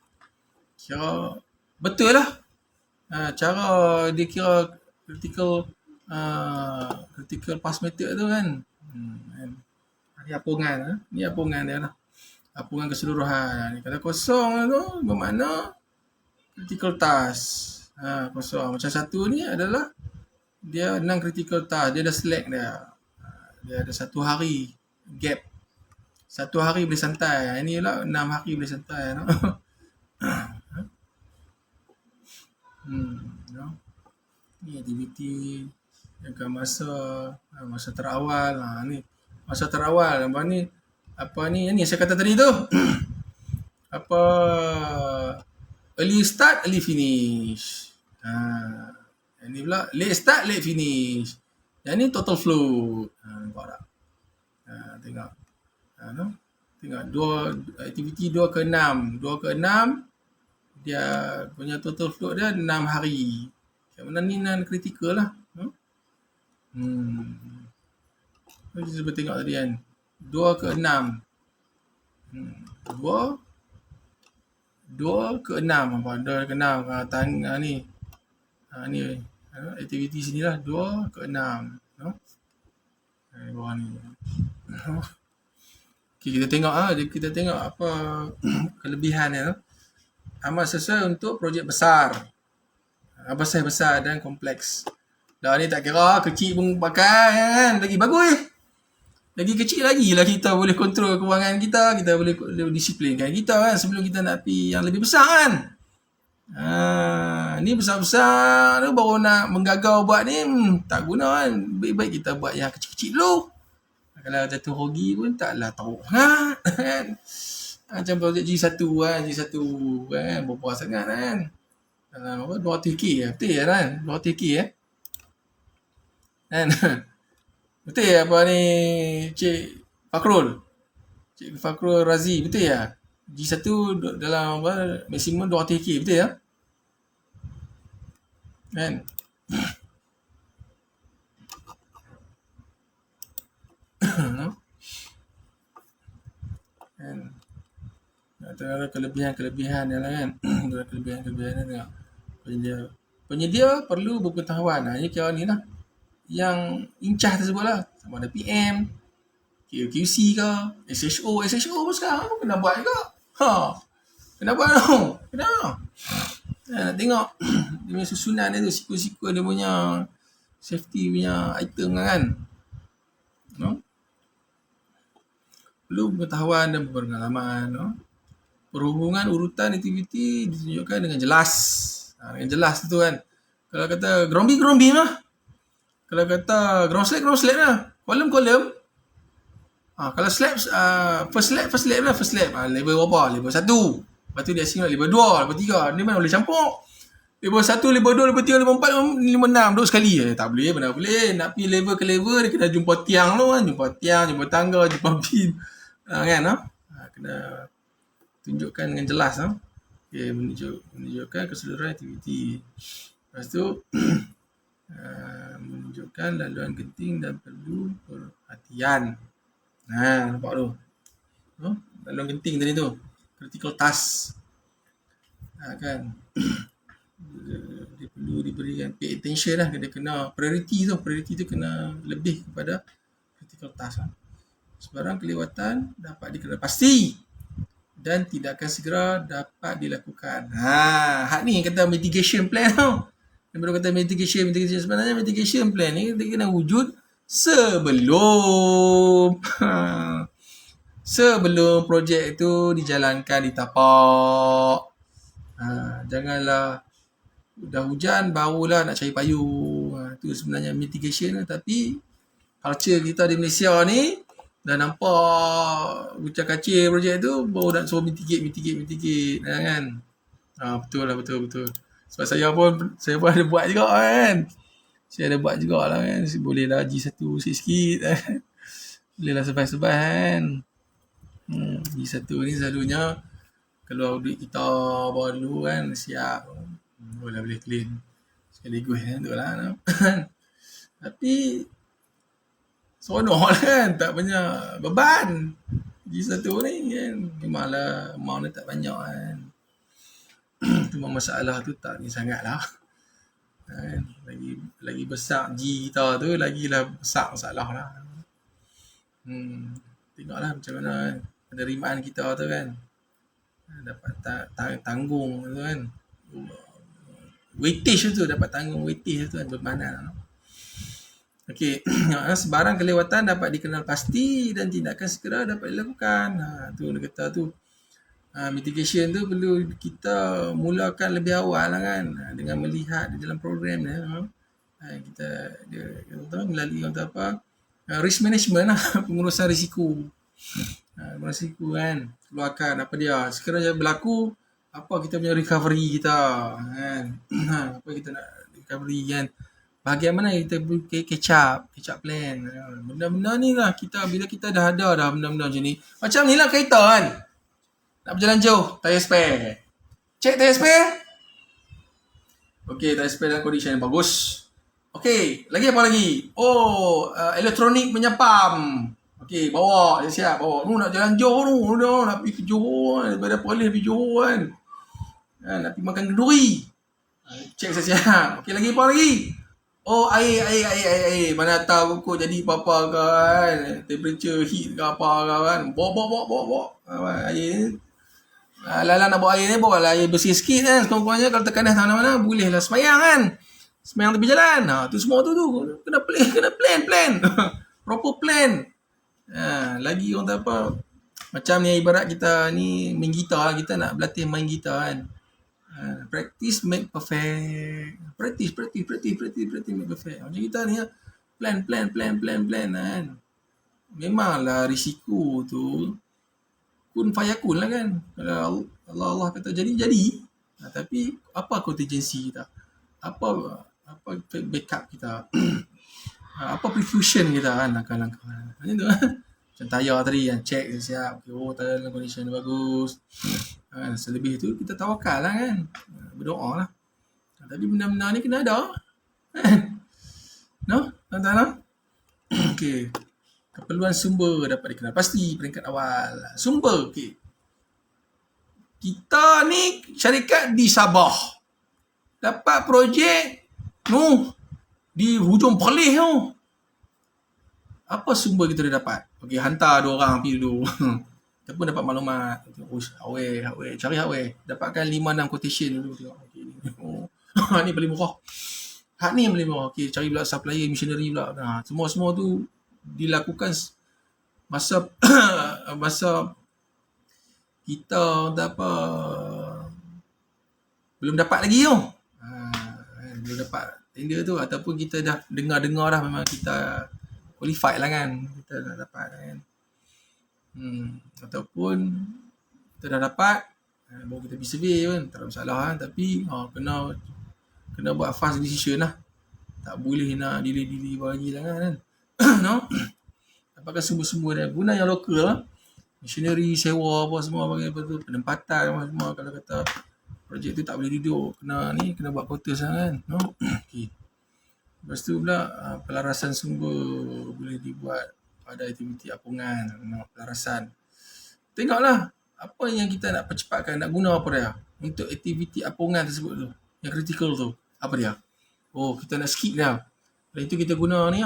Kira betul lah. Cara dia kira critical pass method tu kan. Ni apungan dia lah. Apungan keseluruhan. Kalau kosong tu bermakna critical task. Kosong. Macam satu ni adalah dia non-critical task. Dia dah slack dia. Dia ada 1 hari gap. 1 hari boleh santai. Ini pula 6 hari boleh santai. No? Ni aktiviti jangka masa terawal. Ni masa terawal. Apa ni saya kata tadi tu. Apa early start, early finish. Yang ni pula late start, late finish. Yang ni total float. Nampak tak? Tengok. Tengok aktiviti 2 ke 6. 2 ke 6 dia punya total float dia 6 hari. Macam mana ni non-critical lah. Kita cuba tengok tadi kan. 2 ke 6. 2 ke 6. Apa? 2 ke 6. Ni. Ni aktiviti sini lah. 2 ke 6. Bawah ni. Okay, kita tengok apa kelebihan dia. Amat sesuai untuk projek besar. Besar dan kompleks. Dah ni tak kira kecil pun pakai kan. Lagi bagus. Lagi kecil lagi lah kita boleh kontrol kewangan kita. Kita boleh disiplinkan kita kan. Sebelum kita nak pergi yang lebih besar kan. Ni besar-besar tu baru nak menggagau buat ni. Tak guna kan. Baik-baik kita buat yang kecil-kecil dulu. Kalau jatuh rugi pun taklah tahu kan. Macam projek G1 kan. Berapa sangat kan. Dalam apa 200k betul kan. 200k kan. Betul apa ni Cik Fakrul Razi, betul ya? G1 dalam apa maksimum 200k, betul ya? Kan? Kan? Antara kelebihan dia lah kan. Antara kelebihan dia tengok. Penyedia perlu berpengetahuan. Ini kira ni lah. Yang incah tersebut lah. Sama ada PM, QC ke, SHO pun sekarang pun kena buat juga. Kena buat tau. Nak tengok dia punya susunan dia tu, siku-siku dia punya safety punya item kan. Perlu pengetahuan dan pengalaman. Perhubungan urutan aktiviti ditunjukkan dengan jelas. Dengan jelas tu kan. Kalau kata ground beam lah. Kalau kata ground slab lah. Kolom. Kalau slab, first slab lah. Level berapa? Level 1. Lepas tu dia asing level 2, level 3. Ni mana boleh campur. Level 1, level 2, level 3, level 4, level 6. Duduk sekali. Tak boleh, mana boleh. Nak pergi level ke level, dia kena jumpa tiang tu kan. Jumpa tangga, jumpa pin. Kan? Kena tunjukkan dengan jelas. Okay, menunjukkan keseluruhan aktiviti. Lepas tu, menunjukkan laluan genting dan perlu perhatian. Nampak tu. Laluan genting tadi tu. Critical task. Kan. Dia perlu diberikan pay attention lah. Dia kena priority tu kena lebih kepada critical task lah. Sebarang kelewatan dapat dikenal pasti dan tidak akan segera dapat dilakukan. Hak ni kata mitigation plan tau. Yang baru kata mitigation. Sebenarnya mitigation plan ni dia kena wujud sebelum projek tu dijalankan, ditapak. Janganlah dah hujan barulah nak cari payung. Tu sebenarnya mitigation lah. Tapi culture kita di Malaysia ni dah nampak bucah-kacir projek tu baru nak suruh mitigate kan. Betul. Sebab saya pun ada buat juga kan. Saya ada buat juga lah kan. Boleh lah G1 sikit-sikit. Boleh lah survive kan. G1 ni selalunya kalau duit kita bawa dulu kan siap. Boleh clean. Sekaligus tu lah. Tapi seronok lah kan, tak banyak beban. G1 ni kan memanglah amount dia tak banyak kan. Cuma masalah tu tak ni sangat lah. Kan? Lagi besar G kita tu lagilah besar masalah lah. Tengoklah macam mana kan penerimaan kita tu kan. Dapat tanggung tu kan. Weightage tu dapat tanggung weightage tu kan bermakna. Okey, sebarang kelewatan dapat dikenal pasti dan tindakan segera dapat dilakukan. Tu dia kata tu. Mitigation tu perlu kita mulakan lebih awal lah kan, dengan melihat di dalam program dia. Kita melalui risk management lah, pengurusan risiko. Risiko kan, keluarkan apa dia. Sekiranya berlaku, apa kita punya recovery kita kan. Apa kita nak recovery kan. Bahagian mana kita catch up plan. Benda-benda ni lah bila kita dah ada dah benda-benda macam ni. Macam ni lah kereta kan. Nak berjalan jauh, tayar spare. Cek tayar spare. Okey, tayar spare dalam condition yang bagus. Okey, lagi apa lagi? Elektronik punya pump. Okey, bawa, siap bawa. Nak jalan jauh nak pergi ke Johor daripada Perlis pergi Johor kan. Nak pergi makan kenduri. Cek siap. Okey, lagi apa lagi? Air. Mana tahu kok jadi apa-apa kan. Temperature heat ke apa kan. Bawa. Air ni. Lala nak bawa air ni, bawa air bersih sikit kan. Sekurang-kurangnya kalau tekanan mana-mana, boleh lah semayang kan. Semayang tepi jalan. Tu semua tu kena plan. Proper plan. Lagi orang tak apa. Macam ni ibarat kita ni main gitar. Kita nak berlatih main gitar kan. Practice make perfect. Practice make perfect. Macam kita ni plan kan. Memanglah risiko tu kun fayakun lah kan. Kalau Allah kata jadi. Tapi apa contingency kita? Apa backup kita? Apa precaution kita kan langkah-langkah. Macam tu kan. Macam tayar tadi kan, check siap. Tayar dalam condition bagus. Selebih tu kita tawakal lah kan. Berdoa lah. Tapi benda-benda ni kena ada. No? Tuan-tuan? Okay. Keperluan sumber dapat dikenal pasti peringkat awal. Sumber, okey. Kita ni syarikat di Sabah. Dapat projek di hujung Perlis tu. Apa sumber kita dah dapat? Okey, hantar 2 orang pergi dulu. Kita pun dapat maklumat. Cari hardware. Dapatkan 5-6 quotation dulu tengok. Okey ni. Ni paling murah. Hak ni yang paling murah. Okey, cari pula supplier missionary pula. Semua tu dilakukan masa kita belum dapat lagi tu. Belum dapat tender tu ataupun kita dah dengar dah memang kita qualified lah kan. Kita dah dapat kan. Ataupun kita dah dapat baru kita pergi survey kan. Tak ada masalah kan. Tapi kena buat fast decision lah. Tak boleh nak delay lagi lah kan. No? Dapatkan sumber-sumber dia. Guna yang lokal lah. Machinery, sewa apa semua bagi apa tu. Penempatan apa semua. Kalau kata projek tu tak boleh duduk. Kena buat quotas lah kan. No? Okay. Lepas tu pula pelarasan sumber boleh dibuat pada aktiviti apungan. Pelarasan. Tengoklah apa yang kita nak percepatkan. Nak guna apa dia. Untuk aktiviti apungan tersebut tu. Yang kritikal tu. Apa dia? Kita nak skip dia. Lepas itu kita guna ni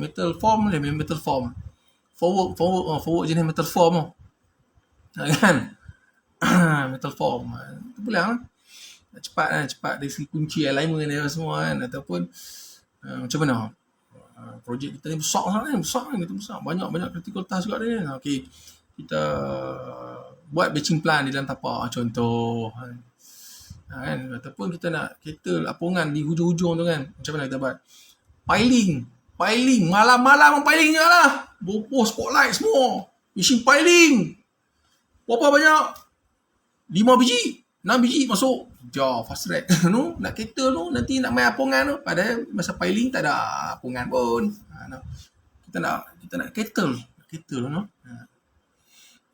metal form. Forward jenis metal form tu. Kan? Metal form. Itu pula lah. Cepat dari segi kunci alignment dia semua kan. Ataupun macam mana? Projek kita ni besar kan. Besar. Banyak critical task juga dia. Okay. Kita buat batching plan di dalam tapak. Contoh. Kan? Ataupun kita nak kettle apungan di hujung-hujung tu kan. Macam mana kita buat? Piling. Malam-malam piling je lah. Bopo spotlight semua. Mesin piling. Berapa banyak? 5 biji. 6 biji masuk. Fast track. Nak kettle tu. Nanti nak main apungan tu. Padahal masa piling tak ada apungan pun. Kita nak kettle. Kereta lah, no?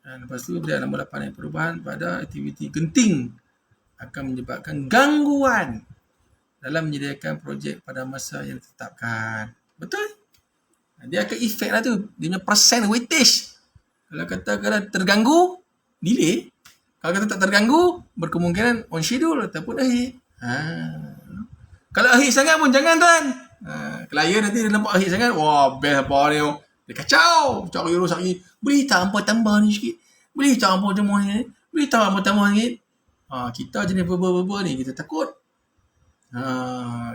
Dan lepas tu dia nombor 8 perubahan pada aktiviti genting akan menyebabkan gangguan dalam menyediakan projek pada masa yang ditetapkan. Betul? Dia akan efek lah tu. Dia punya persen weightage. Kalau katakanlah terganggu, delay. Kalau kata tak terganggu, berkemungkinan on schedule ataupun akhir. Kalau akhir sangat pun jangan tuan. Klien nanti dia nampak akhir sangat, wah best apa ni. Dia kacau. Cari rosak lagi. Boleh tak hampa tambah ni sikit? Boleh tak hampa jemuh ni? Boleh tak hampa tambah sikit? Kita jenis berber-berber ni, kita takut.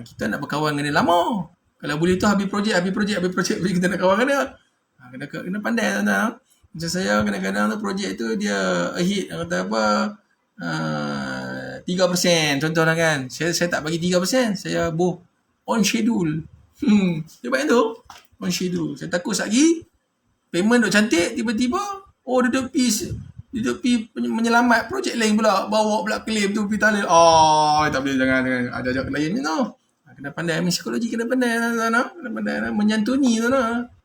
Kita nak berkawan dengan dia lama. Kalau boleh tu habis projek, boleh kita nak kawan dengan dia. Kena pandai tuan-tuan. Macam saya kadang-kadang tu projek tu dia ahead, kata apa, 3%. Contohnya kan. Saya tak bagi 3%. Saya on schedule. Dia banyak tu. On schedule. Saya takut lagi payment duk cantik, tiba-tiba duduk pi menyelamat projek lain pula, bawa pula claim tu pi talil. Tak boleh, jangan ada ajak klien ni tu. Kena pandai psikologi, kena pandai menyantuni tu,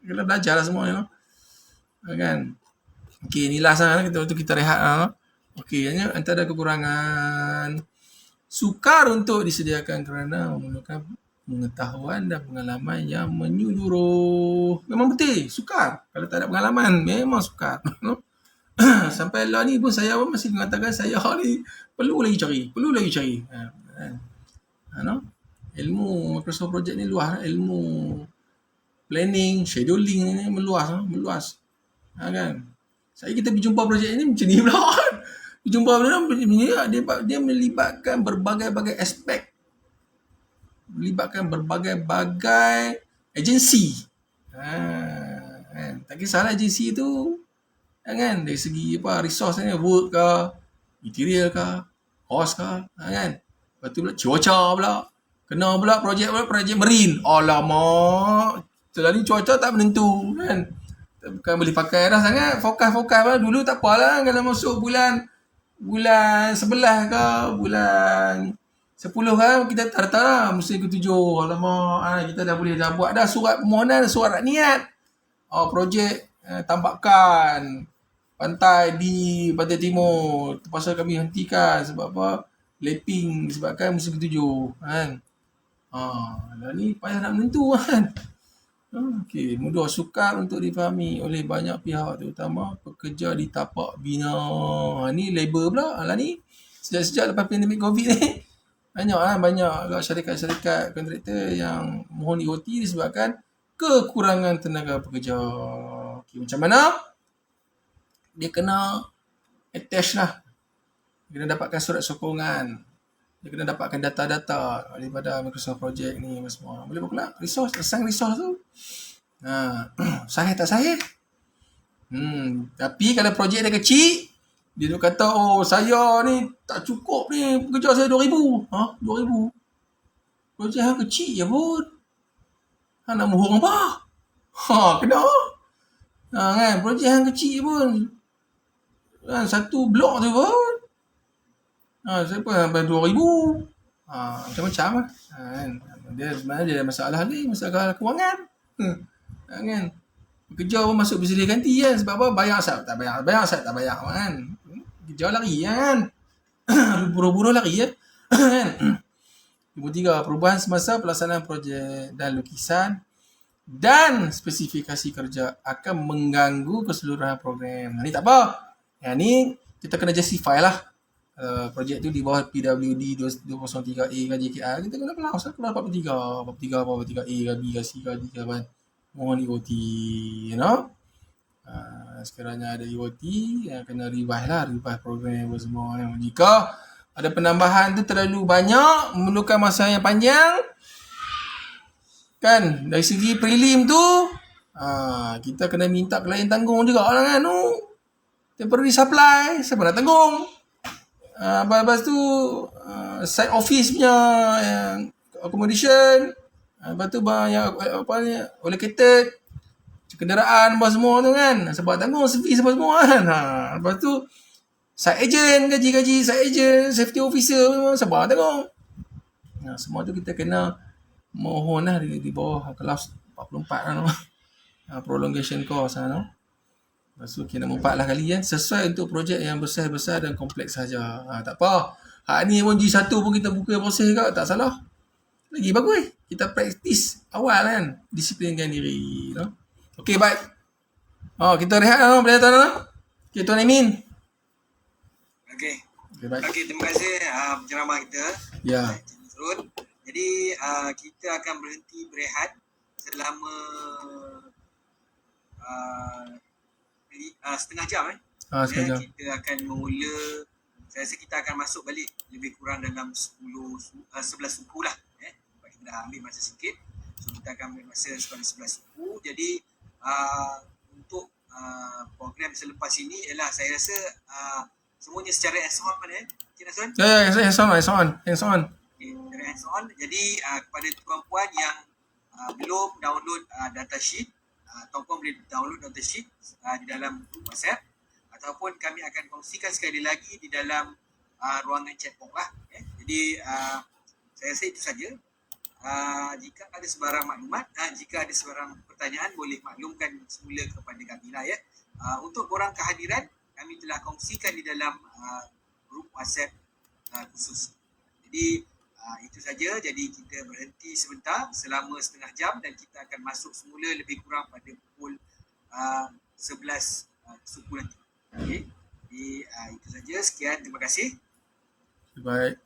kena belajar lah semua ni kan. Okey, ni last lah, kita rehat. Okey, antara kekurangan sukar untuk disediakan kerana memerlukan pengetahuan dan pengalaman yang menyeluruh. Memang betul, sukar. Kalau tak ada pengalaman, memang sukar. Sampai lah ni pun saya pun masih mengatakan saya ni perlu lagi cari. Ilmu Microsoft Project ni luas. Ilmu planning, scheduling ni meluas. Kan? Saya kita berjumpa projek ni macam ni pula. Berjumpa dia melibatkan berbagai-bagai aspek. Melibatkan berbagai-bagai agensi. Tak kisahlah agensi tu. Kan? Dari segi resource ni, work ke, material ke, cost ke. Kan? Lepas tu pula cuaca pula. Kena pula projek marine. Alamak. Selalu cuaca tak menentu. Kan? Bukan boleh pakai dah sangat. Fokus lah. Dulu tak apalah. Kalau masuk bulan 11 ke, bulan 10 kan, kita tak lah musim ke-7. Alamak, kita dah boleh buat dah surat permohonan, surat niat. Projek tambakan pantai di Pantai Timur. Terpaksa kami hentikan sebab apa? Lapping disebabkan musim ke-7 kan. Dah ni payah nak menentu kan. Okey, mudah sukar untuk difahami oleh banyak pihak, terutama pekerja di tapak bina. Ni labor pula lah ni. Sejak lepas pandemik COVID ni, banyak syarikat-syarikat kontraktor yang mohon EOT disebabkan kekurangan tenaga pekerja. Okay, macam mana? Dia kena attach lah. Dia kena dapatkan surat sokongan. Dia kena dapatkan data-data daripada Microsoft Project ni semua. Boleh pula resource tu. Sahih tak sahih? Tapi kalau projek dia kecil, dia tu kata, saya ni tak cukup ni, pekerja saya 2,000. 2,000. Projek yang kecil je pun. Nak mohon apa? Kena. Kan, projek yang kecil pun. Satu blok tu pun. Saya pun sampai 2,000. Macam-macam lah. Dia sebenarnya dia ada masalah ni, masalah kewangan. Kan? Pekerja pun masuk bersedia ganti kan. Sebab apa? Bayar asap tak bayar kan. Kerja lari kan. Buru-buru lari kan. Nombor 3, perubahan semasa pelaksanaan projek dan lukisan dan spesifikasi kerja akan mengganggu keseluruhan program. Ni tak apa. Yang ni kita kena justify lah. Projek tu di bawah PWD 203A ke JKR, kita kena kelas kelas 43A ke B ke C ke D ke kan. Mohon EOT, sekiranya ada EOT, kena revise program semua. Jika ada penambahan tu terlalu banyak, memerlukan masa yang panjang, kan, dari segi prelim tu, kita kena minta klien tanggung juga lah kan. Temporary supply, siapa nak tanggung? Lepas tu site office punya accommodation, lepas tu yang allocated kenderaan apa semua tu kan, sebab tanggung servis apa semua kan. Lepas tu site agent, gaji site agent, safety officer sebab tanggung. Semua tu kita kena mohon lah di bawah kelas 44 prolongation course Lepas tu nombor 4 lah kali sesuai untuk projek yang besar-besar dan kompleks saja. Tak apa. Hak ni pun G1 pun kita buka proses juga, tak salah. Lagi bagus. Kita praktis awal kan. Disiplinkan diri. No? Okey, baik. Kita rehat boleh tuan-tuan. Okey, Tuan Amin. Okey. Okey, baik. Okey, terima kasih penceramah kita. Ya. Jadi kita akan berhenti berehat selama setengah jam Setengah jam. Kita akan memula, saya rasa kita akan masuk balik lebih kurang dalam 11 suku lah. Sebab kita dah ambil masa sikit. So kita akan ambil masa sekitar 11 suku. Jadi untuk program selepas ini ialah saya rasa semuanya secara hands-on Cik Nasrul? Ya, hands-on. Okay, secara hands-on. Jadi kepada tuan-puan yang belum download datasheet ataupun boleh download datasheet di dalam grup WhatsApp, ataupun kami akan kongsikan sekali lagi di dalam ruangan chat box lah. Jadi saya rasa itu saja. Jika ada sebarang maklumat, jika ada sebarang pertanyaan, boleh maklumkan semula kepada kami lah ya. Untuk korang kehadiran, kami telah kongsikan di dalam grup WhatsApp khusus. Jadi itu saja. Jadi kita berhenti sebentar selama setengah jam dan kita akan masuk semula lebih kurang pada pukul 11 suku nanti. Okey. Jadi itu saja. Sekian. Terima kasih. Baik.